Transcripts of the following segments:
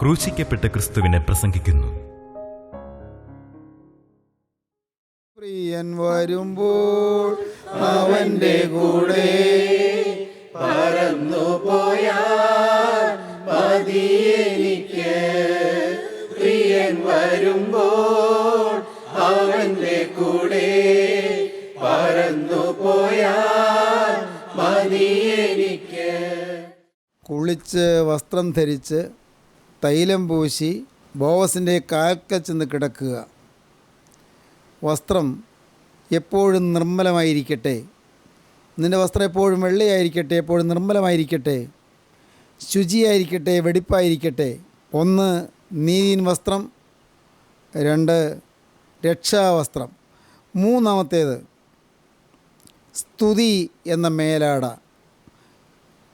ക്രൂശിക്കപ്പെട്ട ക്രിസ്തുവിനെ പ്രസംഗിക്കുന്നു. പ്രിയൻ വരുമ്പോൾ അവന്റെ കൂടെ പറന്നു പോയാൽ മതി എനിക്ക്. പ്രിയൻ വരുമ്പോൾ അവന്റെ കൂടെ പറന്നു പോയാൽ മതി എനിക്ക്. കുളിച്ച് വസ്ത്രം ധരിച്ച് തൈലം പൂശി ബോവസിൻ്റെ കാൽക്കൽ ചെന്ന് കിടക്കുക. വസ്ത്രം എപ്പോഴും നിർമ്മലമായിരിക്കട്ടെ. നിൻ്റെ വസ്ത്രം എപ്പോഴും വെള്ളയായിരിക്കട്ടെ, എപ്പോഴും നിർമ്മലമായിരിക്കട്ടെ, ശുചിയായിരിക്കട്ടെ, വെടിപ്പായിരിക്കട്ടെ. 1 നീതിയിൻ വസ്ത്രം, 2 രക്ഷാവസ്ത്രം, 3 സ്തുതി എന്ന മേലാട.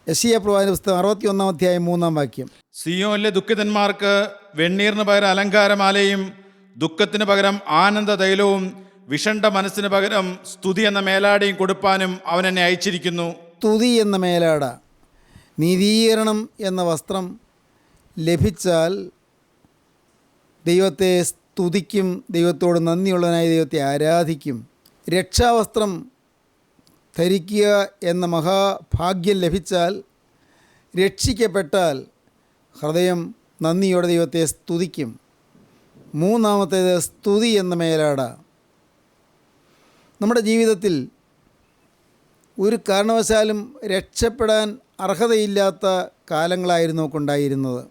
യെശയ്യാപ്രവാചകന്റെ പുസ്തകം 61 അധ്യായം 3 സിയോനിലെ ദുഃഖിതന്മാർക്ക് വെണ്ണീറിന് പകരം അലങ്കാരമാലയും ദുഃഖത്തിന് പകരം ആനന്ദ തൈലവും വിഷണ്ട മനസ്സിന് പകരം സ്തുതി എന്ന മേലാടയും കൊടുപ്പാനും അവൻ എന്നെ അയച്ചിരിക്കുന്നു. സ്തുതി എന്ന മേലാട, നീതീകരണം എന്ന വസ്ത്രം ലഭിച്ചാൽ ദൈവത്തെ സ്തുതിക്കും, ദൈവത്തോട് നന്ദിയുള്ളവനായി ദൈവത്തെ ആരാധിക്കും. രക്ഷാവസ്ത്രം ധരിക്കുക എന്ന മഹാഭാഗ്യം ലഭിച്ചാൽ, രക്ഷിക്കപ്പെട്ടാൽ ഹൃദയം നന്ദിയോടെ ദൈവത്തെ സ്തുതിക്കും. 3 സ്തുതി എന്ന മേലാട. നമ്മുടെ ജീവിതത്തിൽ ഒരു കാരണവശാലും രക്ഷപ്പെടാൻ അർഹതയില്ലാത്ത കാലങ്ങളായിരുന്നു നമുക്കുണ്ടായിരുന്നത്.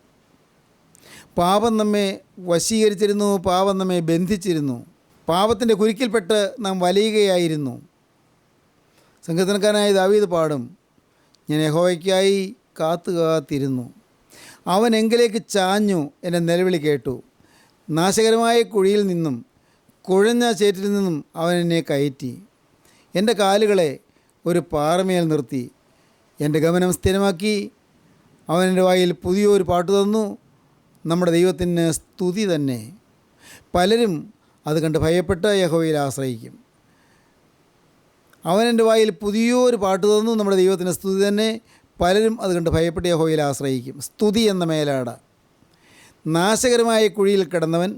പാപം നമ്മെ വശീകരിച്ചിരുന്നു, പാപം നമ്മെ ബന്ധിച്ചിരുന്നു, പാപത്തിൻ്റെ കുരുക്കിൽപ്പെട്ട് നാം വലയുകയായിരുന്നു. സങ്കീർത്തനക്കാരനായ ദാവീദ് പാടും, ഞാൻ യഹോവയ്ക്കായി കാത്തിരുന്നു, അവൻ എങ്കിലേക്ക് ചാഞ്ഞു, എൻ്റെ നിലവിളി കേട്ടു. നാശകരമായ കുഴിയിൽ നിന്നും കുഴഞ്ഞ ചേറ്റിൽ നിന്നും അവൻ എന്നെ കയറ്റി. എൻ്റെ കാലുകളെ ഒരു പാറമേൽ നിർത്തി, എൻ്റെ ഗമനം സ്ഥിരമാക്കി. അവൻ എൻ്റെ വായിൽ പുതിയൊരു പാട്ട് തന്നു. നമ്മുടെ ദൈവത്തിന് സ്തുതി തന്നെ. പലരും അത് കണ്ട് ഭയപ്പെട്ട് യഹോവയിൽ ആശ്രയിക്കും. അവൻ എൻ്റെ വായിൽ പുതിയൊരു പാട്ട് തന്നു, നമ്മുടെ ദൈവത്തിന് സ്തുതി തന്നെ. പലരും അത് കണ്ട് ഭയപ്പെട്ട് യഹോവയിൽ ആശ്രയിക്കും. സ്തുതി എന്ന മേലാട. നാശകരമായ കുഴിയിൽ കിടന്നവൻ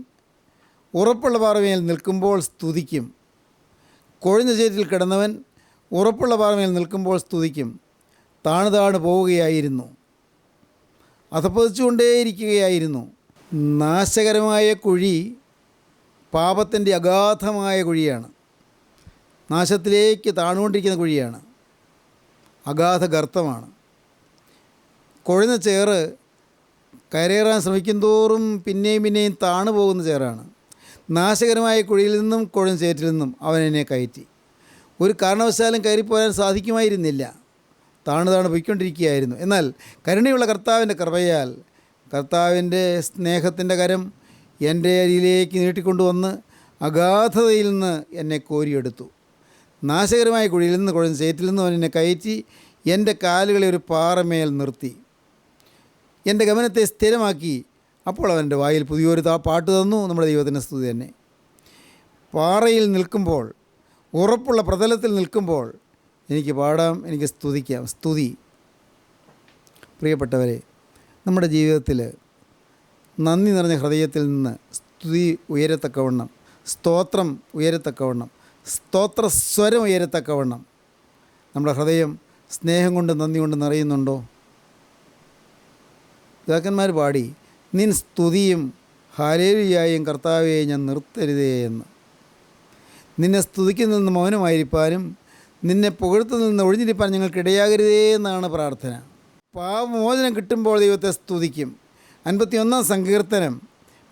ഉറപ്പുള്ള പാറമേൽ നിൽക്കുമ്പോൾ സ്തുതിക്കും. കൊഴിഞ്ഞ ചേറ്റിൽ കിടന്നവൻ ഉറപ്പുള്ള പാറമേൽ നിൽക്കുമ്പോൾ സ്തുതിക്കും. താണു പോവുകയായിരുന്നു, അധപ്പതിച്ചുകൊണ്ടേയിരിക്കുകയായിരുന്നു. നാശകരമായ കുഴി പാപത്തിൻ്റെ അഗാധമായ കുഴിയാണ്. നാശത്തിലേക്ക് താണുകൊണ്ടിരിക്കുന്ന കുഴിയാണ്, അഗാധ ഗർത്തമാണ്. കൊഴിഞ്ഞ ചേറ് കരയേറാൻ ശ്രമിക്കും തോറും പിന്നെയും താണു പോകുന്ന ചേറാണ്. നാശകരമായ കുഴിയിൽ നിന്നും കൊഴിഞ്ഞ ചേറ്റിൽ നിന്നും അവൻ എന്നെ കയറ്റി. ഒരു കാരണവശാലും കയറിപ്പോരാൻ സാധിക്കുമായിരുന്നില്ല. താണു പോയിക്കൊണ്ടിരിക്കുകയായിരുന്നു. എന്നാൽ കരുണയുള്ള കർത്താവിൻ്റെ കൃപയാൽ, കർത്താവിൻ്റെ സ്നേഹത്തിൻ്റെ കരം എൻ്റെ അരിയിലേക്ക് നീട്ടിക്കൊണ്ടുവന്ന് അഗാധതയിൽ നിന്ന് എന്നെ കോരിയെടുത്തു. നാശകരമായ കുഴിയിൽ നിന്ന് കൊഴിഞ്ഞ ചേറ്റിൽ നിന്നും അവൻ എന്നെ കയറ്റി. എൻ്റെ കാലുകളെ ഒരു പാറമേൽ നിർത്തി, എൻ്റെ ഗമനത്തെ സ്ഥിരമാക്കി. അപ്പോൾ അവൻ്റെ വായിൽ പുതിയൊരു പാട്ട് തന്നു. നമ്മുടെ ദൈവത്തിൻ്റെ സ്തുതി തന്നെ. പാറയിൽ നിൽക്കുമ്പോൾ, ഉറപ്പുള്ള പ്രതലത്തിൽ നിൽക്കുമ്പോൾ എനിക്ക് പാടാം, എനിക്ക് സ്തുതിക്കാം. സ്തുതി. പ്രിയപ്പെട്ടവരെ, നമ്മുടെ ജീവിതത്തിൽ നന്ദി നിറഞ്ഞ ഹൃദയത്തിൽ നിന്ന് സ്തുതി ഉയരത്തക്കവണ്ണം, സ്തോത്രം ഉയരത്തക്കവണ്ണം, സ്തോത്രസ്വരം ഉയരത്തക്കവണ്ണം നമ്മുടെ ഹൃദയം സ്നേഹം കൊണ്ട്, നന്ദി കൊണ്ട് നിറയുന്നുണ്ടോ? പിതാക്കന്മാർ പാടി, നിൻ സ്തുതിയും ഹല്ലേലൂയയും കർത്താവേ ഞാൻ നിർത്തരുതേ എന്ന്. നിന്നെ സ്തുതിക്കുന്ന നിന്ന് മൗനമായിരിക്കാനും നിന്നെ പുകഴ്ത്തു നിന്ന് ഒഴിഞ്ഞിരിപ്പാൻ ഞങ്ങൾക്കിടയാകരുതേ എന്നാണ് പ്രാർത്ഥന. പാപമോചനം കിട്ടുമ്പോൾ ദൈവത്തെ സ്തുതിക്കും. 51 സങ്കീർത്തനം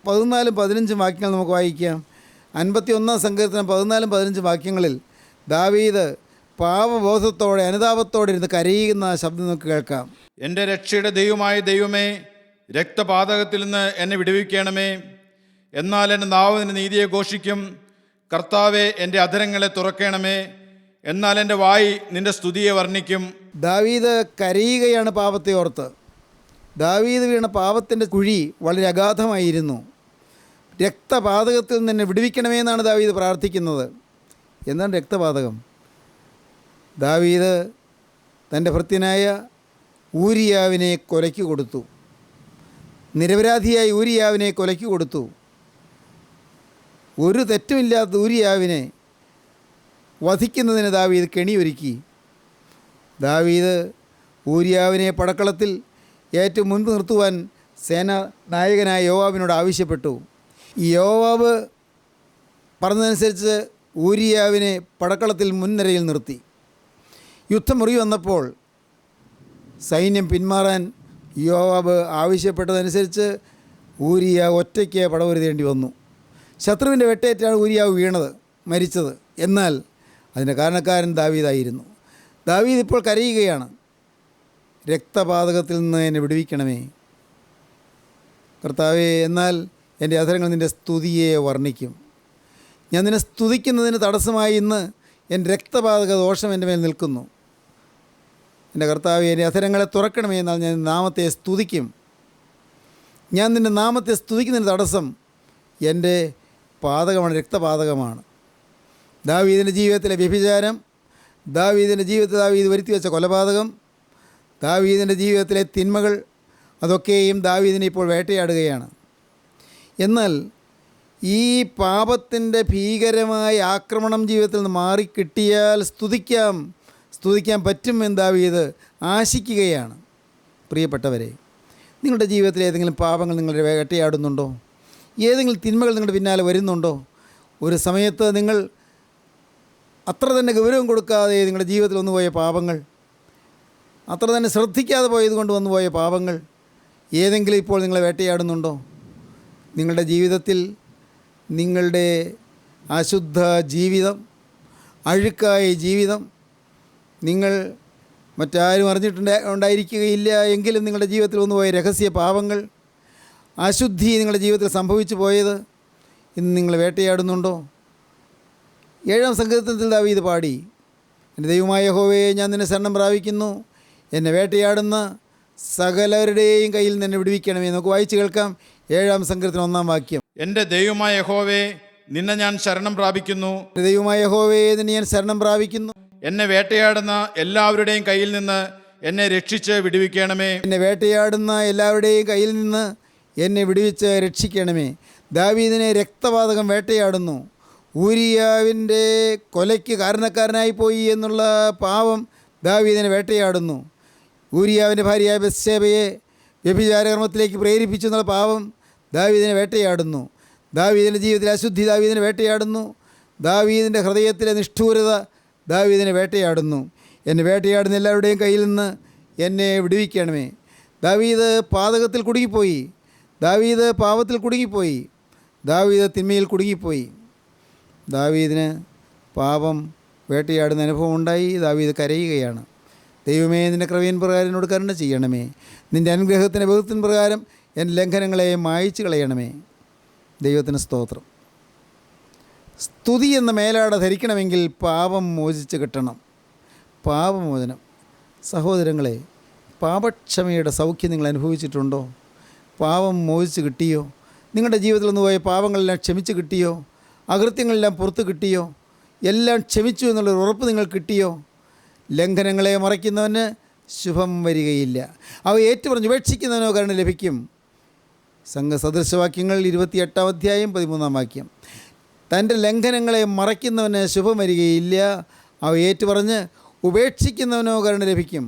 14-15 വാക്യങ്ങൾ നമുക്ക് വായിക്കാം. 51 സങ്കീർത്തനം 14-15 വാക്യങ്ങളിൽ ദാവീദ് പാപബോധത്തോടെ, അനുതാപത്തോടെ ഇരുന്ന് കരയുന്ന ശബ്ദം നമുക്ക് കേൾക്കാം. എൻ്റെ രക്ഷയുടെ ദൈവമായ ദൈവമേ, രക്തപാതകത്തിൽ നിന്ന് എന്നെ വിടുവിക്കണമേ. എന്നാൽ എൻ്റെ നാവ് നിന്റെ നീതിയെ ഘോഷിക്കും. കർത്താവെ, എൻ്റെ അധരങ്ങളെ തുറക്കണമേ. എന്നാൽ എൻ്റെ വായി നിന്റെ സ്തുതിയെ വർണ്ണിക്കും. ദാവീദ് കരയുകയാണ് പാപത്തെ ഓർത്ത്. ദാവീദ് വീണ പാപത്തിൻ്റെ കുഴി വളരെ അഗാധമായിരുന്നു. രക്തപാതകത്തിൽ നിന്ന് എന്നെ വിടുവിക്കണമേ എന്നാണ് ദാവീദ് പ്രാർത്ഥിക്കുന്നത്. എന്താണ് രക്തപാതകം? ദാവീദ് തൻ്റെ ഭൃത്യനായ ഊരിയാവിനെ കൊലയ്ക്ക് കൊടുത്തു. നിരപരാധിയായി ഊരിയാവിനെ കൊലയ്ക്ക് കൊടുത്തു. ഒരു തെറ്റുമില്ലാത്ത ഊരിയാവിനെ വധിക്കുന്നതിന് ദാവീദ് കെണിയൊരുക്കി. ദാവീദ് ഊരിയാവിനെ പടക്കളത്തിൽ ഏറ്റവും മുൻപ് നിർത്തുവാൻ സേനാ നായകനായ യോവാബിനോട് ആവശ്യപ്പെട്ടു. യോവാബ് പറഞ്ഞതനുസരിച്ച് ഊരിയാവിനെ പടക്കളത്തിൽ മുൻനിരയിൽ നിർത്തി. യുദ്ധം മുറി വന്നപ്പോൾ സൈന്യം പിന്മാറാൻ യോവാബ് ആവശ്യപ്പെട്ടതനുസരിച്ച് ഊരിയാവ് ഒറ്റയ്ക്ക് പടവരുതേണ്ടി വന്നു. ശത്രുവിൻ്റെ വെട്ടേറ്റാണ് ഊരിയാവ് വീണത്, മരിച്ചത്. എന്നാൽ അതിൻ്റെ കാരണക്കാരൻ ദാവീദായിരുന്നു. ദാവീദ് ഇപ്പോൾ കരയുകയാണ്, രക്തപാതകത്തിൽ നിന്ന് എന്നെ വിടുവിക്കണമേ കർത്താവേ, എന്നാൽ എൻ്റെ അധരങ്ങൾ നിൻ്റെ സ്തുതിയെ വർണ്ണിക്കും. ഞാൻ നിന്നെ സ്തുതിക്കുന്നതിന് തടസ്സമായി ഇന്ന് എൻ്റെ രക്തപാതക ദോഷം എൻ്റെ മേൽ നിൽക്കുന്നു. എൻ്റെ കർത്താവേ, എൻ്റെ അധരങ്ങളെ തുറക്കണമേ, എന്നാൽ ഞാൻ നാമത്തെ സ്തുതിക്കും. ഞാൻ നിൻ്റെ നാമത്തെ സ്തുതിക്കുന്നതിന് തടസ്സം എൻ്റെ പാതകമാണ്, രക്തപാതകമാണ്. ദാവീദിൻ്റെ ജീവിതത്തിലെ വ്യഭിചാരം, ദാവീദിൻ്റെ ജീവിതത്തിൽ ദാവീദ് വരുത്തി വെച്ച കൊലപാതകം, ദാവീദിൻ്റെ ജീവിതത്തിലെ തിന്മകൾ, അതൊക്കെയും ദാവീദിനെ ഇപ്പോൾ വേട്ടയാടുകയാണ്. എന്നാൽ ഈ പാപത്തിൻ്റെ ഭീകരമായ ആക്രമണം ജീവിതത്തിൽ നിന്ന് മാറിക്കിട്ടിയാൽ സ്തുതിക്കാൻ പറ്റുമെന്ന് ദാവീദ് ആശിക്കുകയാണ്. പ്രിയപ്പെട്ടവരെ, നിങ്ങളുടെ ജീവിതത്തിൽ ഏതെങ്കിലും പാപങ്ങൾ നിങ്ങളുടെ വേട്ടയാടുന്നുണ്ടോ? ഏതെങ്കിലും തിന്മകൾ നിങ്ങളുടെ പിന്നാലെ വരുന്നുണ്ടോ? ഒരു സമയത്ത് നിങ്ങൾ അത്ര തന്നെ ഗൗരവം കൊടുക്കാതെ നിങ്ങളുടെ ജീവിതത്തിൽ വന്നുപോയ പാപങ്ങൾ, അത്ര തന്നെ ശ്രദ്ധിക്കാതെ പോയതുകൊണ്ട് വന്നുപോയ പാപങ്ങൾ ഏതെങ്കിലും ഇപ്പോൾ നിങ്ങളെ വേട്ടയാടുന്നുണ്ടോ? നിങ്ങളുടെ ജീവിതത്തിൽ നിങ്ങളുടെ അശുദ്ധ ജീവിതം, അഴുക്കായ ജീവിതം, നിങ്ങൾ മറ്റാരും ഉണ്ടായിരിക്കുകയില്ല എങ്കിലും നിങ്ങളുടെ ജീവിതത്തിൽ വന്നുപോയ രഹസ്യ പാപങ്ങൾ, അശുദ്ധി നിങ്ങളുടെ ജീവിതത്തിൽ സംഭവിച്ചു പോയത് ഇന്ന് നിങ്ങൾ വേട്ടയാടുന്നുണ്ടോ? 7-ാം സങ്കീർത്തനത്തിൽ ദാവീദ് പാടി, എൻ്റെ ദൈവമായ യഹോവയെ, ഞാൻ നിന്നെ ശരണം പ്രാപിക്കുന്നു, എന്നെ വേട്ടയാടുന്ന സകലരുടെയും കയ്യിൽ നിന്ന് എന്നെ വിടുവിക്കണമേ. നമുക്ക് വായിച്ച് കേൾക്കാം 7-ാം സങ്കീർത്തനം 1-ാം വാക്യം. എൻ്റെ ദൈവമായ യഹോവേ, നിന്നെ ഞാൻ ശരണം പ്രാപിക്കുന്നു. എൻ്റെ ദൈവമായ യഹോവയെ, നിന്നെ ഞാൻ ശരണം പ്രാപിക്കുന്നു. എന്നെ വേട്ടയാടുന്ന എല്ലാവരുടെയും കയ്യിൽ നിന്ന് എന്നെ രക്ഷിച്ച് വിടുവിക്കണമേ. എന്നെ വേട്ടയാടുന്ന എല്ലാവരുടെയും കയ്യിൽ നിന്ന് എന്നെ വിടുവിച്ച് രക്ഷിക്കണമേ. ദാവീദിനെ രക്തപാതകം വേട്ടയാടുന്നു. ഊരിയാവിൻ്റെ കൊലയ്ക്ക് കാരണക്കാരനായി പോയി എന്നുള്ള പാപം ദാവീദിനെ വേട്ടയാടുന്നു. ഊരിയാവിൻ്റെ ഭാര്യയായ ബത്ശേബയെ വ്യഭിചാരകർമ്മത്തിലേക്ക് പ്രേരിപ്പിച്ചു എന്നുള്ള പാപം ദാവീദിനെ വേട്ടയാടുന്നു. ദാവീദിൻ്റെ ജീവിതത്തിലെ അശുദ്ധി ദാവീദിനെ വേട്ടയാടുന്നു. ദാവീദിൻ്റെ ഹൃദയത്തിലെ നിഷ്ഠൂരത ദാവീദിനെ വേട്ടയാടുന്നു. എന്നെ വേട്ടയാടുന്ന എല്ലാവരുടെയും കയ്യിൽ നിന്ന് എന്നെ വിടുവിക്കണമേ. ദാവീദ് പാതകത്തിൽ കുടുങ്ങിപ്പോയി. ദാവീദ് പാപത്തിൽ കുടുങ്ങിപ്പോയി. ദാവീദ് തിന്മയിൽ കുടുങ്ങിപ്പോയി. ദാവീദിന് പാപം വേട്ടയാടുന്ന അനുഭവം ഉണ്ടായി. ദാവീദ് കരയുകയാണ്. ദൈവമേ, നിൻ്റെ കൃപയിൻ പ്രകാരം എന്നോട് കരുണ ചെയ്യണമേ. നിൻ്റെ അനുഗ്രഹത്തിൻ്റെ ബഹുത്വത്തിൻ പ്രകാരം എൻ്റെ ലംഘനങ്ങളെ മായ്ച്ചു കളയണമേ. ദൈവത്തിന് സ്തോത്രം. സ്തുതി എന്ന മേലാട ധരിക്കണമെങ്കിൽ പാപം മോചിച്ച് കിട്ടണം. പാപമോചനം. സഹോദരങ്ങളെ, പാപക്ഷമയുടെ സൗഖ്യം നിങ്ങൾ അനുഭവിച്ചിട്ടുണ്ടോ? പാപം മോചിച്ച് കിട്ടിയോ? നിങ്ങളുടെ ജീവിതത്തിൽ നിന്ന് പോയ പാപങ്ങളെല്ലാം ക്ഷമിച്ച് കിട്ടിയോ? അകൃത്യങ്ങളെല്ലാം പുറത്ത് കിട്ടിയോ? എല്ലാം ക്ഷമിച്ചു എന്നുള്ളൊരു ഉറപ്പ് നിങ്ങൾ കിട്ടിയോ? ലംഘനങ്ങളെ മറയ്ക്കുന്നവന് ശുഭം വരികയില്ല, അവ ഏറ്റുപറഞ്ഞ് ഉപേക്ഷിക്കുന്നവനോ കരുണ ലഭിക്കും. സംഘസദൃശവാക്യങ്ങൾ 28-ാം അധ്യായം 13-ാം വാക്യം. തൻ്റെ ലംഘനങ്ങളെ മറയ്ക്കുന്നവന് ശുഭം വരികയില്ല, അവ ഏറ്റുപറഞ്ഞ് ഉപേക്ഷിക്കുന്നവനോ കരുണ ലഭിക്കും.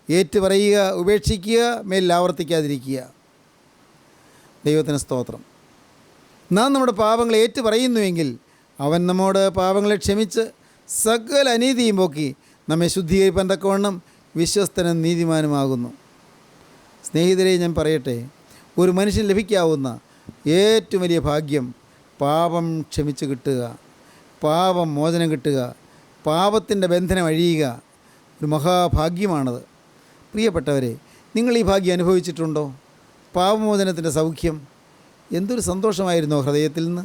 ഏറ്റുപറയുക, ഉപേക്ഷിക്കുക, മേലിൽ ആവർത്തിക്കാതിരിക്കുക. ദൈവത്തിന് സ്തോത്രം. നാം നമ്മുടെ പാപങ്ങളെ ഏറ്റുപറയുന്നുവെങ്കിൽ അവൻ നമ്മോട് പാപങ്ങളെ ക്ഷമിച്ച് സകല അനീതിയും പോക്കി നമ്മെ ശുദ്ധീകരിപ്പാൻ തക്കവണ്ണം വിശ്വസ്തനും നീതിമാനുമാകുന്നു. സ്നേഹിതരെ, ഞാൻ പറയട്ടെ, ഒരു മനുഷ്യന് ലഭിക്കാവുന്ന ഏറ്റവും വലിയ ഭാഗ്യം പാപം ക്ഷമിച്ച് കിട്ടുക, പാപം മോചനം കിട്ടുക, പാപത്തിൻ്റെ ബന്ധനം അഴിയുക. ഒരു മഹാഭാഗ്യമാണത്. പ്രിയപ്പെട്ടവരെ, നിങ്ങൾ ഈ ഭാഗ്യം അനുഭവിച്ചിട്ടുണ്ടോ? പാപമോചനത്തിൻ്റെ സൗഖ്യം എന്തൊരു സന്തോഷമായിരുന്നോ ഹൃദയത്തിൽ നിന്ന്.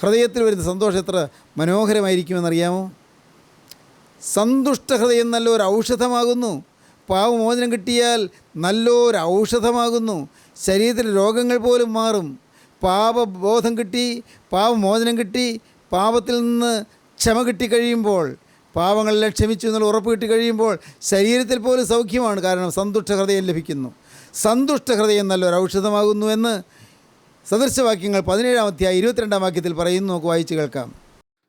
ഹൃദയത്തിൽ വരുന്ന സന്തോഷം എത്ര മനോഹരമായിരിക്കുമെന്നറിയാമോ? സന്തുഷ്ട ഹൃദയം നല്ലൊരു ഔഷധമാകുന്നു. പാപമോചനം കിട്ടിയാൽ നല്ലൊരു ഔഷധമാകുന്നു. ശരീരത്തിലെ രോഗങ്ങൾ പോലും മാറും. പാപബോധം കിട്ടി, പാപമോചനം കിട്ടി, പാപത്തിൽ നിന്ന് ക്ഷമ കിട്ടിക്കഴിയുമ്പോൾ, പാപങ്ങളെല്ലാം ക്ഷമിച്ചു എന്നുള്ള ഉറപ്പ് കിട്ടിക്കഴിയുമ്പോൾ ശരീരത്തിൽ പോലും സൗഖ്യമാണ്. കാരണം സന്തുഷ്ട ഹൃദയം ലഭിക്കുന്നു. സന്തുഷ്ടഹൃദയം നല്ലൊരു ഔഷധമാകുന്നു എന്ന് സദൃശവാക്യങ്ങൾ 17-ാം അധ്യായം 22-ാം വാക്യത്തിൽ പറയുന്നു. നമുക്ക് വായിച്ച് കേൾക്കാം.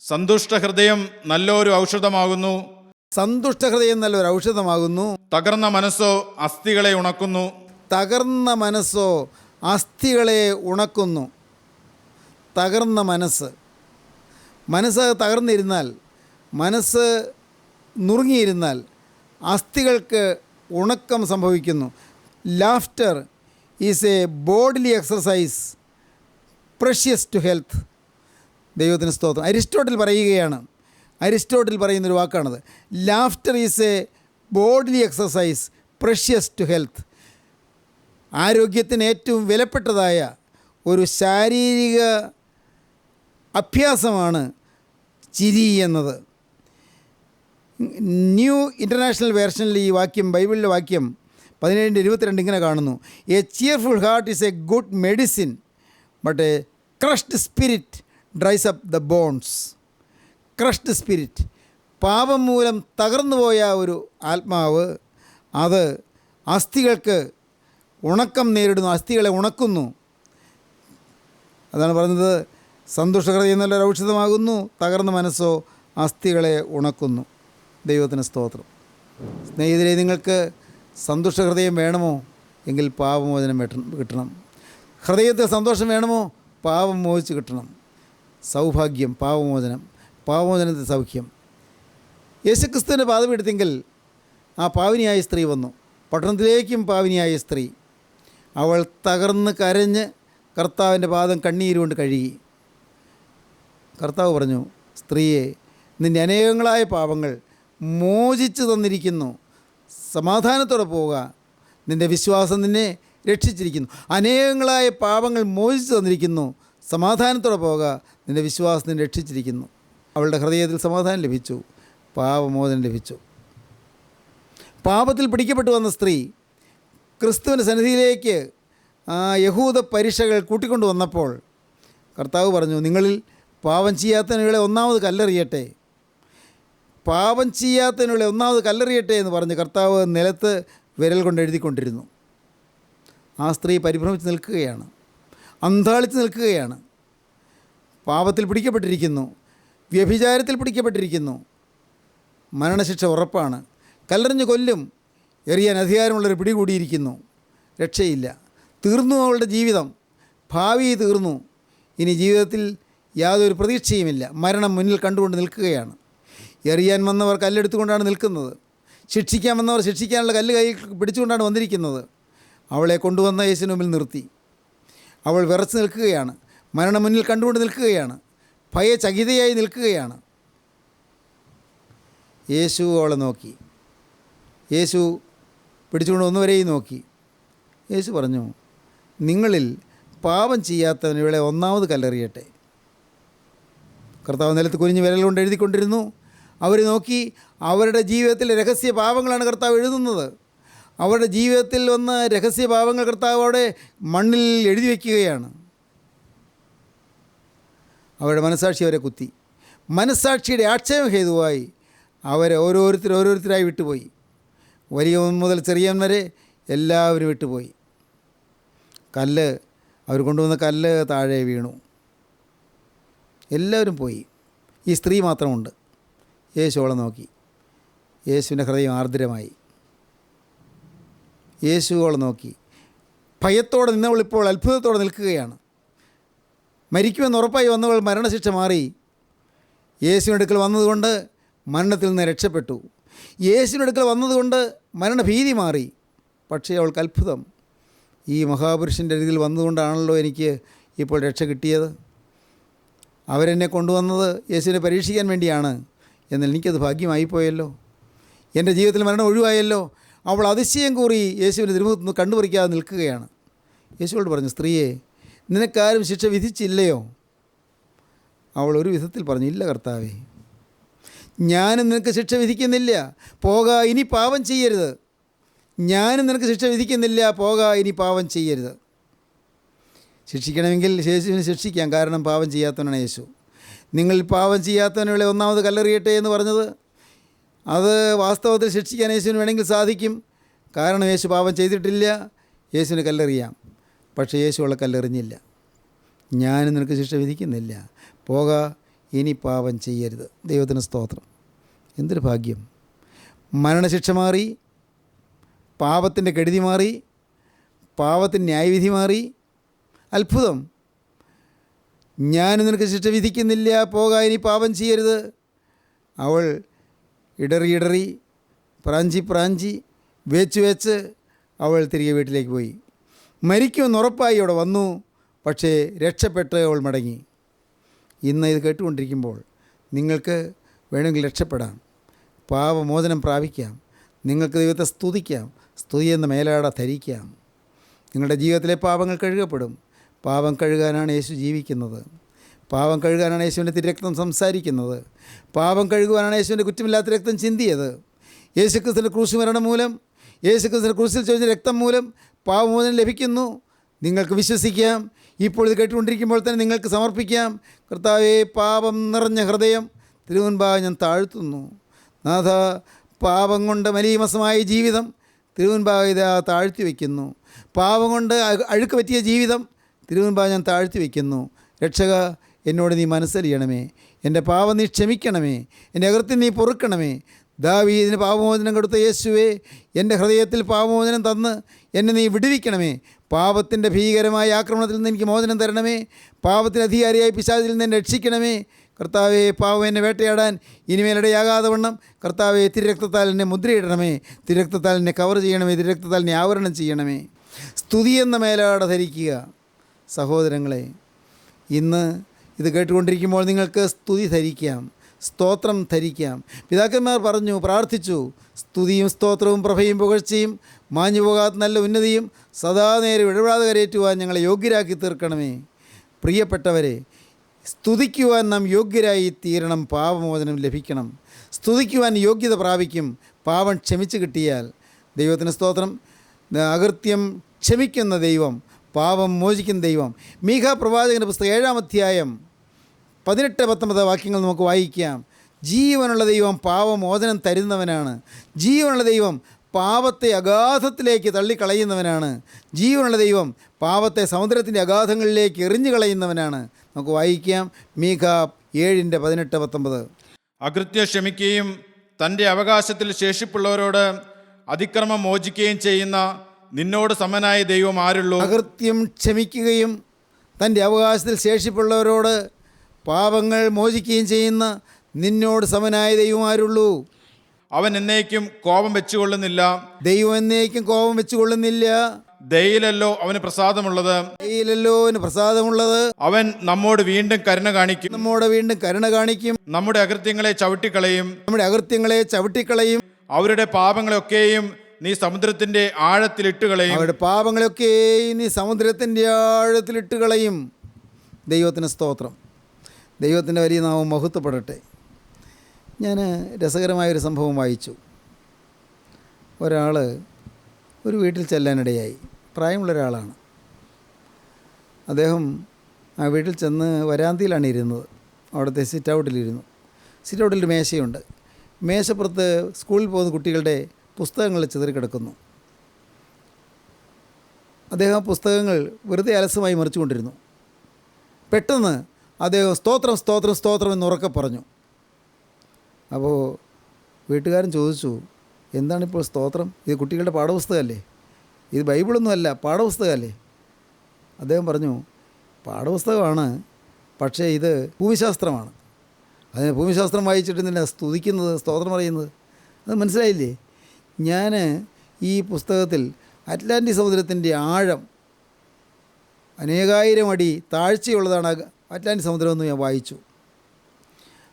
സന്തുഷ്ടഹൃദയം നല്ലൊരു ഔഷധമാകുന്നു. സന്തുഷ്ടഹൃദയം നല്ലൊരു ഔഷധമാകുന്നു. തകർന്ന മനസ്സോ അസ്ഥികളെ ഉണക്കുന്നു. തകർന്ന മനസ്സോ അസ്ഥികളെ ഉണക്കുന്നു. തകർന്ന മനസ്സ് തകർന്നിരുന്നാൽ, മനസ്സ് നുറുങ്ങിയിരുന്നാൽ അസ്ഥികൾക്ക് ഉണക്കം സംഭവിക്കുന്നു. Laughter is a bodily exercise precious to health. ദൈവത്തിന് സ്തോത്രം. അരിസ്റ്റോട്ടിൽ പറയുന്നൊരു വാക്കാണത്. Laughter is a bodily exercise precious to health. ആരോഗ്യത്തിന് ഏറ്റവും വിലപ്പെട്ടതായ ഒരു ശാരീരിക അഭ്യാസമാണ് ചിരി എന്നത്. ന്യൂ ഇൻ്റർനാഷണൽ വേർഷനിൽ ഈ വാക്യം, ബൈബിളിലെ വാക്യം 17:22 ഇങ്ങനെ കാണുന്നു: a cheerful heart is a good medicine, but a crushed spirit dries up the bones. Crushed spirit, പാപം മൂലം തകർന്നുപോയ ഒരു ആത്മാവ്, അത് അസ്ഥികൾക്ക് ഉണക്കം നേരിടുന്നു, അസ്ഥികളെ ഉണക്കുന്നു. അതാണ് പറഞ്ഞത്, സന്തുഷ്ടഹൃദയം നല്ലൊരു ഔഷധമാകുന്നു, തകർന്ന മനസ്സോ അസ്ഥികളെ ഉണക്കുന്നു. ദൈവത്തിന് സ്തോത്രം. സ്നേഹിതരെ, നിങ്ങൾക്ക് സന്തുഷ്ടഹൃദയം വേണമോ? എങ്കിൽ പാപമോചനം കിട്ടണം. ഹൃദയത്തിൽ സന്തോഷം വേണമോ? പാപം മോചിച്ച് കിട്ടണം. സൗഭാഗ്യം, പാപമോചനത്തിൽ സൗഖ്യം. യേശുക്രിസ്തുവിൻ്റെ പാദപീഠത്തിങ്കൽ ആ പാവിനിയായ സ്ത്രീ വന്നു. പട്ടണത്തിലേക്കും പാവിനിയായ സ്ത്രീ. അവൾ തകർന്ന് കരഞ്ഞ് കർത്താവിൻ്റെ പാദം കണ്ണീരുകൊണ്ട് കഴുകി. കർത്താവ് പറഞ്ഞു, സ്ത്രീയെ, നിൻ്റെ അനേകങ്ങളായ പാപങ്ങൾ മോചിച്ചു തന്നിരിക്കുന്നു, സമാധാനത്തോടെ പോവുക, നിൻ്റെ വിശ്വാസം നിന്നെ രക്ഷിച്ചിരിക്കുന്നു. അനേകങ്ങളായ പാപങ്ങൾ മോചിച്ചു തന്നിരിക്കുന്നു, സമാധാനത്തോടെ പോവുക, നിൻ്റെ വിശ്വാസം നിന്നെ രക്ഷിച്ചിരിക്കുന്നു. അവളുടെ ഹൃദയത്തിൽ സമാധാനം ലഭിച്ചു, പാപമോചനം ലഭിച്ചു. പാപത്തിൽ പിടിക്കപ്പെട്ടു വന്ന സ്ത്രീ ക്രിസ്തുവിൻ്റെ സന്നിധിയിലേക്ക് യഹൂദ പരീക്ഷകൾ കൂട്ടിക്കൊണ്ടു വന്നപ്പോൾ കർത്താവ് പറഞ്ഞു, നിങ്ങളിൽ പാപം ചെയ്യാത്തതിനുകളെ ഒന്നാമത് കല്ലെറിയട്ടെ. പാപം ചെയ്യാത്തതിനുകളെ ഒന്നാമത് കല്ലെറിയട്ടെ എന്ന് പറഞ്ഞ് കർത്താവ് നിലത്ത് വിരൽ കൊണ്ട് എഴുതിക്കൊണ്ടിരുന്നു. ആ സ്ത്രീ പരിഭ്രമിച്ച് നിൽക്കുകയാണ്, അന്ധാളിച്ച് നിൽക്കുകയാണ്. പാപത്തിൽ പിടിക്കപ്പെട്ടിരിക്കുന്നു, വ്യഭിചാരത്തിൽ പിടിക്കപ്പെട്ടിരിക്കുന്നു, മരണശിക്ഷ ഉറപ്പാണ്, കല്ലെറിഞ്ഞ് കൊല്ലും, എറിയാൻ അധികാരമുള്ളവർ പിടികൂടിയിരിക്കുന്നു, രക്ഷയില്ല, തീർന്നു അവളുടെ ജീവിതം, ഭാവി തീർന്നു, ഇനി ജീവിതത്തിൽ യാതൊരു പ്രതീക്ഷയുമില്ല. മരണം മുന്നിൽ കണ്ടുകൊണ്ട് നിൽക്കുകയാണ്. എറിയാൻ വന്നവർ കല്ലെടുത്തുകൊണ്ടാണ് നിൽക്കുന്നത്, ശിക്ഷിക്കാൻ വന്നവർ ശിക്ഷിക്കാനുള്ള കല്ല് കയ്യിൽ പിടിച്ചുകൊണ്ടാണ് വന്നിരിക്കുന്നത്. അവളെ കൊണ്ടുവന്ന യേശുവിന് മുമ്പിൽ നിർത്തി. അവൾ വിറച്ച് നിൽക്കുകയാണ്, മരണം മുന്നിൽ കണ്ടുകൊണ്ട് നിൽക്കുകയാണ്, ഭയചകിതയായി നിൽക്കുകയാണ്. യേശു അവളെ നോക്കി. യേശു പിടിച്ചുകൊണ്ട് ഒന്നുവരെയും നോക്കി. യേശു പറഞ്ഞു, നിങ്ങളിൽ പാപം ചെയ്യാത്തവൻ ഇവളെ ഒന്നാമത് കല്ലെറിയട്ടെ. കർത്താവ് നിലത്ത് കുനിഞ്ഞ് വിരൽ കൊണ്ട് എഴുതിക്കൊണ്ടിരുന്നു. അവർ നോക്കി. അവരുടെ ജീവിതത്തിലെ രഹസ്യ പാപങ്ങളാണ് കർത്താവ് എഴുതുന്നത്. അവരുടെ ജീവിതത്തിൽ വന്ന രഹസ്യ പാപങ്ങൾ കർത്താവ് അവിടെ മണ്ണിൽ എഴുതി വയ്ക്കുകയാണ്. അവരുടെ മനസ്സാക്ഷി അവരെ കുത്തി. മനസ്സാക്ഷിയുടെ ആക്ഷേപം ഹേതുവായി അവരെ ഓരോരുത്തരായി വിട്ടുപോയി. വലിയവൻ മുതൽ ചെറിയവൻ വരെ എല്ലാവരും വിട്ടുപോയി. അവർ കൊണ്ടുവന്ന കല്ല് താഴെ വീണു. എല്ലാവരും പോയി. ഈ സ്ത്രീ മാത്രമുണ്ട്. യേശു അവളെ നോക്കി. യേശുവിൻ്റെ ഹൃദയം ആർദ്രമായി. യേശു അവളെ നോക്കി. ഭയത്തോടെ നിന്നവൾ ഇപ്പോൾ അത്ഭുതത്തോടെ നിൽക്കുകയാണ്. മരിക്കുമെന്ന് ഉറപ്പായി വന്നവൾ മരണശിക്ഷ മാറി. യേശുവിൻ്റെ അടുക്കൽ വന്നതുകൊണ്ട് മരണത്തിൽ നിന്ന് രക്ഷപ്പെട്ടു. യേശുവിൻ്റെ അടുക്കൽ വന്നതുകൊണ്ട് മരണഭീതി മാറി. പക്ഷേ അവൾക്ക് അത്ഭുതം, ഈ മഹാപുരുഷൻ്റെ അരികിൽ വന്നതുകൊണ്ടാണല്ലോ എനിക്ക് ഇപ്പോൾ രക്ഷ കിട്ടിയത്. അവരെന്നെ കൊണ്ടുവന്നത് യേശുവിനെ പരീക്ഷിക്കാൻ വേണ്ടിയാണ്. എന്നാൽ എനിക്കത് ഭാഗ്യമായിപ്പോയല്ലോ. എൻ്റെ ജീവിതത്തിൽ മരണം ഒഴിവായല്ലോ. അവൾ അതിശയം കൂറി യേശുവിൻ്റെ തിരുമുഖത്ത് കണ്ടുപറിക്കാതെ നിൽക്കുകയാണ്. യേശുവോട് പറഞ്ഞു, സ്ത്രീയെ, നിനക്കാരും ശിക്ഷ വിധിച്ചില്ലയോ? അവൾ ഒരു വിധത്തിൽ പറഞ്ഞു, ഇല്ല കർത്താവേ, ഞാനും നിനക്ക് ശിക്ഷ വിധിക്കുന്നില്ല, പോക, ഇനി പാപം ചെയ്യരുത്. ഞാനും നിനക്ക് ശിക്ഷ വിധിക്കുന്നില്ല, പോക, ഇനി പാപം ചെയ്യരുത്. ശിക്ഷിക്കണമെങ്കിൽ യേശുവിനെ ശിക്ഷിക്കാം, കാരണം പാപം ചെയ്യാത്തവനാണ് യേശു. നിങ്ങൾ പാപം ചെയ്യാത്തവനുകളെ ഒന്നാമത് കല്ലെറിയട്ടെ എന്ന് പറഞ്ഞത്, അത് വാസ്തവത്തിൽ ശിക്ഷിക്കാൻ യേശുവിന് വേണമെങ്കിൽ സാധിക്കും. കാരണം യേശു പാപം ചെയ്തിട്ടില്ല. യേശുവിന് കല്ലെറിയാം, പക്ഷേ യേശു അവളെ കല്ലെറിഞ്ഞില്ല. ഞാനും നിനക്ക് ശിക്ഷ വിധിക്കുന്നില്ല, പോക, ഇനി പാപം ചെയ്യരുത്. ദൈവത്തിന് സ്തോത്രം. എന്തൊരു ഭാഗ്യം! മരണശിക്ഷ മാറി, പാപത്തിൻ്റെ കെടുതി മാറി, പാപത്തിൻ്റെ ന്യായവിധി മാറി. അത്ഭുതം! ഞാനും നിനക്ക് ശിക്ഷ വിധിക്കുന്നില്ല, പോക, ഇനി പാപം ചെയ്യരുത്. അവൾ ഇടറി പ്രാഞ്ചി വേച്ച് അവൾ തിരികെ വീട്ടിലേക്ക് പോയി. മരിക്കുമെന്ന് ഉറപ്പായി അവിടെ വന്നു, പക്ഷേ രക്ഷപ്പെട്ട് അവൾ മടങ്ങി. ഇന്ന് ഇത് കേട്ടുകൊണ്ടിരിക്കുമ്പോൾ നിങ്ങൾക്ക് വേണമെങ്കിൽ രക്ഷപ്പെടാം, പാപമോചനം പ്രാപിക്കാം, നിങ്ങൾക്ക് ദൈവത്തെ സ്തുതിക്കാം, സ്തുതി എന്ന മേലാട ധരിക്കാം. നിങ്ങളുടെ ജീവിതത്തിലെ പാപങ്ങൾ കഴുകപ്പെടും. പാപം കഴുകാനാണ് യേശു ജീവിക്കുന്നത്. പാപം കഴുകാനാണ് യേശുവിൻ്റെ തിരക്തം സംസാരിക്കുന്നത്. പാപം കഴുകുവാനാണ് യേശുവിൻ്റെ കുറ്റമില്ലാത്ത രക്തം ചിന്തിയത്. യേശുക്രിസ്തുവിൻ്റെ ക്രൂശ് മരണം മൂലം, യേശുക്രിസ്തുവിൻ്റെ ക്രൂശിൽ ചൊരിഞ്ഞ രക്തം മൂലം പാപമോചനം ലഭിക്കുന്നു. നിങ്ങൾക്ക് വിശ്വസിക്കാം. ഇപ്പോൾ ഇത് കേട്ടുകൊണ്ടിരിക്കുമ്പോൾ തന്നെ നിങ്ങൾക്ക് സമർപ്പിക്കാം. കർത്താവേ, പാപം നിറഞ്ഞ ഹൃദയം തിരുമുൻപാകെ ഞാൻ താഴ്ത്തുന്നു. നാഥ, പാപം കൊണ്ട് മലീമസമായ ജീവിതം തിരുമുൻപാകെ ഇതാ താഴ്ത്തി വയ്ക്കുന്നു. പാപം കൊണ്ട് അഴുക്ക് പറ്റിയ ജീവിതം തിരുമുൻപാകെ ഞാൻ താഴ്ത്തി വയ്ക്കുന്നു. രക്ഷക, എന്നോട് നീ മനസ്സലിയണമേ, എൻ്റെ പാപം നീ ക്ഷമിക്കണമേ, എൻ്റെ അകൃത്യം നീ പൊറുക്കണമേ. ദാവീദിന് പാപമോചനം കൊടുത്ത യേശുവേ, എൻ്റെ ഹൃദയത്തിൽ പാപമോചനം തന്ന് എന്നെ നീ വിടുവിക്കണമേ. പാപത്തിൻ്റെ ഭീകരമായ ആക്രമണത്തിൽ നിന്ന് എനിക്ക് മോചനം തരണമേ. പാപത്തിന് അധികാരിയായി പിശാചിൽ നിന്ന് എന്നെ രക്ഷിക്കണമേ. കർത്താവെ, പാവം എന്നെ വേട്ടയാടാൻ ഇനിമേലിടയാകാതെ വണ്ണം കർത്താവെ, തിരുരക്തത്താൽ എന്നെ മുദ്രയിടണമേ, തിരുരക്തത്താൽ എന്നെ കവർ ചെയ്യണമേ, തിരുരക്തത്താൽ എന്നെ ആവരണം ചെയ്യണമേ. സ്തുതി എന്ന മേലാട ധരിക്കുക. സഹോദരങ്ങളെ, ഇന്ന് ഇത് കേട്ടുകൊണ്ടിരിക്കുമ്പോൾ നിങ്ങൾക്ക് സ്തുതി ധരിക്കാം, സ്തോത്രം ധരിക്കാം. പിതാക്കന്മാർ പറഞ്ഞു, പ്രാർത്ഥിച്ചു, സ്തുതിയും സ്തോത്രവും പ്രഭയും പുകഴ്ചയും മാഞ്ഞു പോകാത്ത നല്ല ഉന്നതിയും സദാ നേരം ഇടപെടാതെ കരയേറ്റുവാൻ ഞങ്ങളെ യോഗ്യരാക്കി തീർക്കണമേ. പ്രിയപ്പെട്ടവരെ, സ്തുതിക്കുവാൻ നാം യോഗ്യരായി തീരണം. പാപമോചനം ലഭിക്കണം. സ്തുതിക്കുവാൻ യോഗ്യത പ്രാപിക്കും പാപം ക്ഷമിച്ച് കിട്ടിയാൽ. ദൈവത്തിന് സ്തോത്രം. അകൃത്യം ക്ഷമിക്കുന്ന ദൈവം, പാപം മോചിക്കുന്ന ദൈവം. മീഖാ പ്രവാചകൻ്റെ പുസ്തകം 7-ാം അധ്യായം 18-19 വാക്യങ്ങൾ നമുക്ക് വായിക്കാം. ജീവനുള്ള ദൈവം പാപമോചനം തരുന്നവനാണ്. ജീവനുള്ള ദൈവം പാപത്തെ അഗാധത്തിലേക്ക് തള്ളിക്കളയുന്നവനാണ്. ജീവനുള്ള ദൈവം പാപത്തെ സമുദ്രത്തിൻ്റെ അഗാധങ്ങളിലേക്ക് എറിഞ്ഞു കളയുന്നവനാണ്. നമുക്ക് വായിക്കാം മീഖാ 7:18-19. അകൃത്യം ക്ഷമിക്കുകയും തൻ്റെ അവകാശത്തിൽ ശേഷിപ്പുള്ളവരോട് അതിക്രമം മോചിക്കുകയും ചെയ്യുന്ന നിന്നോട് സമനായ ദൈവം ആരുള്ളൂ? അകൃത്യം ക്ഷമിക്കുകയും തൻ്റെ അവകാശത്തിൽ ശേഷിപ്പുള്ളവരോട് പാപങ്ങൾ മോചിക്കുകയും ചെയ്യുന്ന നിന്നോട് സമനായ ദൈവം ആരുള്ളൂ? അവൻ എന്നേക്കും കോപം വെച്ചുകൊള്ളുന്നില്ല. ദൈവം എന്നേക്കും കോപം വെച്ചുകൊള്ളുന്നില്ല. ദയയിലല്ലോ അവന് പ്രസാദമുള്ളത്. ദയയിലല്ലോ അവന് പ്രസാദമുള്ളത്. അവൻ നമ്മോട് വീണ്ടും കരുണ കാണിക്കും. നമ്മോട് വീണ്ടും കരുണ കാണിക്കും. നമ്മുടെ അകൃത്യങ്ങളെ ചവിട്ടിക്കളയും. നമ്മുടെ അകൃത്യങ്ങളെ ചവിട്ടിക്കളയും. അവരുടെ പാപങ്ങളൊക്കെയും നീ സമുദ്രത്തിന്റെ ആഴത്തിലിട്ട് കളയും. അവരുടെ പാപങ്ങളൊക്കെ നീ സമുദ്രത്തിൻ്റെ ആഴത്തിലിട്ട് കളയും. ദൈവത്തിന് സ്തോത്രം. ദൈവത്തിൻ്റെ വലിയ നാമം മഹത്വപ്പെടട്ടെ. ഞാൻ രസകരമായൊരു സംഭവം വായിച്ചു. ഒരാൾ ഒരു വീട്ടിൽ ചെല്ലാനിടയായി. പ്രായമുള്ള ഒരാളാണ്. അദ്ദേഹം ആ വീട്ടിൽ ചെന്ന് വരാന്തയിലാണ് ഇരുന്നത്. അവിടുത്തെ സിറ്റ് ഔട്ടിലിരുന്നു. സിറ്റ് ഔട്ടിലൊരു മേശയുണ്ട്. മേശപ്പുറത്ത് സ്കൂളിൽ പോകുന്ന കുട്ടികളുടെ പുസ്തകങ്ങൾ ചിതറിക്കിടക്കുന്നു. അദ്ദേഹം പുസ്തകങ്ങൾ വെറുതെ അലസമായി മറിച്ചുകൊണ്ടിരുന്നു. പെട്ടെന്ന് അദ്ദേഹം സ്തോത്രം സ്തോത്രം സ്തോത്രം എന്ന് ഉറക്കെ പറഞ്ഞു. അപ്പോൾ വീട്ടുകാരൻ ചോദിച്ചു, എന്താണിപ്പോൾ സ്തോത്രം? ഇത് കുട്ടികളുടെ പാഠപുസ്തകമല്ലേ? ഇത് ബൈബിളൊന്നുമല്ല, പാഠപുസ്തകമല്ലേ? അദ്ദേഹം പറഞ്ഞു, പാഠപുസ്തകമാണ്, പക്ഷേ ഇത് ഭൂമിശാസ്ത്രമാണ്. അതിന് ഭൂമിശാസ്ത്രം വായിച്ചിട്ട് തന്നെ സ്തുതിക്കുന്നത്, സ്തോത്രം പറയുന്നത്. അത് മനസ്സിലായില്ലേ? ഞാൻ ഈ പുസ്തകത്തിൽ അറ്റ്ലാന്റിക് സമുദ്രത്തിൻ്റെ ആഴം അനേകായിരം അടി താഴ്ചയുള്ളതാണ് അറ്റ്ലാന്റിക് സമുദ്രമെന്ന് ഞാൻ വായിച്ചു.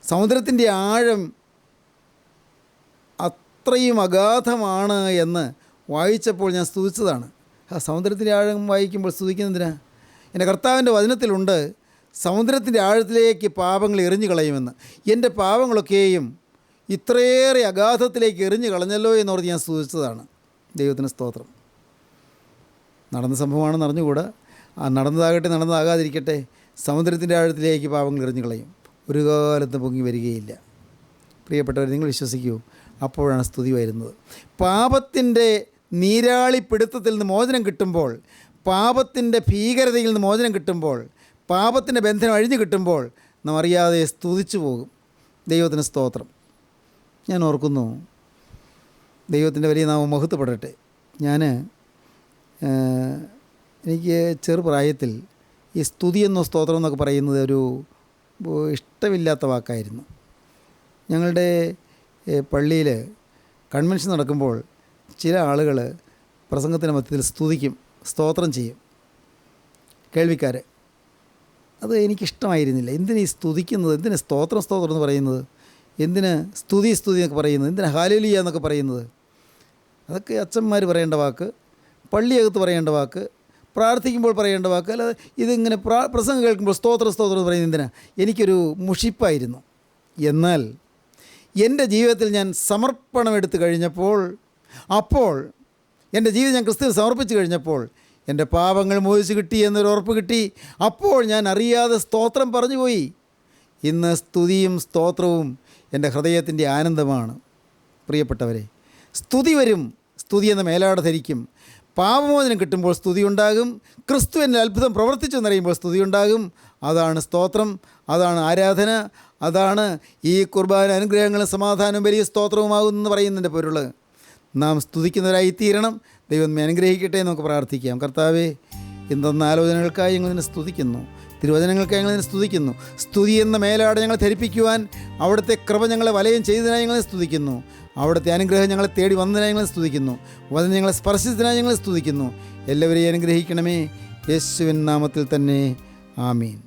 സമുദ്രത്തിൻ്റെ ആഴം അത്രയും അഗാധമാണ് എന്ന് വായിച്ചപ്പോൾ ഞാൻ സ്തുതിച്ചതാണ്. ആ സമുദ്രത്തിൻ്റെ ആഴം വായിക്കുമ്പോൾ സ്തുതിക്കുന്നതിനാ? എൻ്റെ കർത്താവിൻ്റെ വചനത്തിലുണ്ട്, സമുദ്രത്തിൻ്റെ ആഴത്തിലേക്ക് പാപങ്ങൾ എറിഞ്ഞു കളയുമെന്ന്. എൻ്റെ പാപങ്ങളൊക്കെയും ഇത്രയേറെ അഗാധത്തിലേക്ക് എറിഞ്ഞു കളഞ്ഞല്ലോ എന്നോർത്ത് ഞാൻ സ്തുതിച്ചതാണ്. ദൈവത്തിന് സ്തോത്രം. നടന്ന സംഭവമാണെന്ന് അറിഞ്ഞുകൂടാ. ആ നടന്നതാകട്ടെ നടന്നതാകാതിരിക്കട്ടെ, സമുദ്രത്തിൻ്റെ ആഴത്തിലേക്ക് പാപങ്ങൾ എറിഞ്ഞു കളയും. ഒരു കാലത്ത് പൊങ്ങി വരികയില്ല. പ്രിയപ്പെട്ടവർ, നിങ്ങൾ വിശ്വസിക്കൂ, അപ്പോഴാണ് സ്തുതി വരുന്നത്. പാപത്തിൻ്റെ നീരാളിപ്പിടുത്തത്തിൽ നിന്ന് മോചനം കിട്ടുമ്പോൾ, പാപത്തിൻ്റെ ഭീകരതയിൽ നിന്ന് മോചനം കിട്ടുമ്പോൾ, പാപത്തിൻ്റെ ബന്ധനം അഴിഞ്ഞു കിട്ടുമ്പോൾ നാം അറിയാതെ സ്തുതിച്ചു പോകും. ദൈവത്തിന് സ്തോത്രം. ഞാൻ ഓർക്കുന്നു, ദൈവത്തിൻ്റെ വലിയ നാമം മഹത്വപ്പെടട്ടെ. എനിക്ക് ചെറുപ്രായത്തിൽ ഈ സ്തുതി എന്നോ സ്തോത്രം എന്നൊക്കെ പറയുന്നത് ഒരു ഇഷ്ടമില്ലാത്ത വാക്കായിരുന്നു. ഞങ്ങളുടെ പള്ളിയിൽ കൺവെൻഷൻ നടക്കുമ്പോൾ ചില ആളുകൾ പ്രസംഗത്തിൻ്റെ മധ്യത്തിൽ സ്തുതിക്കും, സ്തോത്രം ചെയ്യും, കേൾവിക്കാർ. അത് എനിക്കിഷ്ടമായിരുന്നില്ല. എന്തിനാ ഈ സ്തുതിക്കുന്നത്? എന്തിനാ സ്തോത്രം എന്ന് പറയുന്നത്? എന്തിന് സ്തുതി എന്നൊക്കെ പറയുന്നത്? എന്തിനാ ഹാലേലൂയ എന്നൊക്കെ പറയുന്നത്? അതൊക്കെ അച്ഛന്മാർ പറയേണ്ട വാക്ക്, പള്ളിയകത്ത് പറയേണ്ട വാക്ക്, പ്രാർത്ഥിക്കുമ്പോൾ പറയേണ്ട വാക്ക്. അല്ലാതെ ഇതിങ്ങനെ പ്രസംഗം കേൾക്കുമ്പോൾ സ്തോത്രം എന്ന് പറയുന്നത് എന്തിനാ? എനിക്കൊരു മുഷിപ്പായിരുന്നു. എന്നാൽ എൻ്റെ ജീവിതത്തിൽ ഞാൻ സമർപ്പണം എടുത്തു കഴിഞ്ഞപ്പോൾ, അപ്പോൾ എൻ്റെ ജീവിതം ഞാൻ ക്രിസ്തുവിന് സമർപ്പിച്ച് കഴിഞ്ഞപ്പോൾ എൻ്റെ പാപങ്ങൾ മോചിച്ച് കിട്ടി എന്നൊരു ഉറപ്പ് കിട്ടി. അപ്പോൾ ഞാൻ അറിയാതെ സ്തോത്രം പറഞ്ഞു പോയി. ഇന്ന് സ്തുതിയും സ്തോത്രവും എൻ്റെ ഹൃദയത്തിൻ്റെ ആനന്ദമാണ്. പ്രിയപ്പെട്ടവരെ, സ്തുതി വരും, സ്തുതി എന്ന മേലാട ധരിക്കും. പാപമോചനം കിട്ടുമ്പോൾ സ്തുതി ഉണ്ടാകും. ക്രിസ്തു എന്നെ അത്ഭുതം പ്രവർത്തിച്ചു എന്നറിയുമ്പോൾ സ്തുതി ഉണ്ടാകും. അതാണ് സ്തോത്രം, അതാണ് ആരാധന, അതാണ് ഈ കുർബാന അനുഗ്രഹങ്ങളും സമാധാനവും വലിയ സ്തോത്രവുമാകുമെന്ന് പറയുന്നതിൻ്റെ പൊരുൾ. നാം സ്തുതിക്കുന്നവരായിത്തീരണം. ദൈവം നമ്മെ അനുഗ്രഹിക്കട്ടെ എന്ന് നമുക്ക് പ്രാർത്ഥിക്കാം. കർത്താവേ, എന്തെന്ന ആലോചനകൾക്കായി ഞങ്ങൾ നിന്നെ സ്തുതിക്കുന്നു, തിരുവചനങ്ങൾക്കായി ഞങ്ങൾ നിന്നെ സ്തുതിക്കുന്നു. സ്തുതി എന്ന മേലാട് ഞങ്ങളെ ധരിപ്പിക്കുവാൻ അവിടുത്തെ കൃപ ഞങ്ങളെ വലയം ചെയ്തതിനായി ഞങ്ങളെ സ്തുതിക്കുന്നു. അവിടുത്തെ അനുഗ്രഹം ഞങ്ങളെ തേടി വന്നതിനായി ഞങ്ങളെ സ്തുതിക്കുന്നു. വചനം ഞങ്ങളെ സ്പർശിച്ചതിനായി ഞങ്ങളെ സ്തുതിക്കുന്നു. എല്ലാവരെയും അനുഗ്രഹിക്കണമേ, യേശുവിൻ നാമത്തിൽ തന്നെ. ആമീൻ.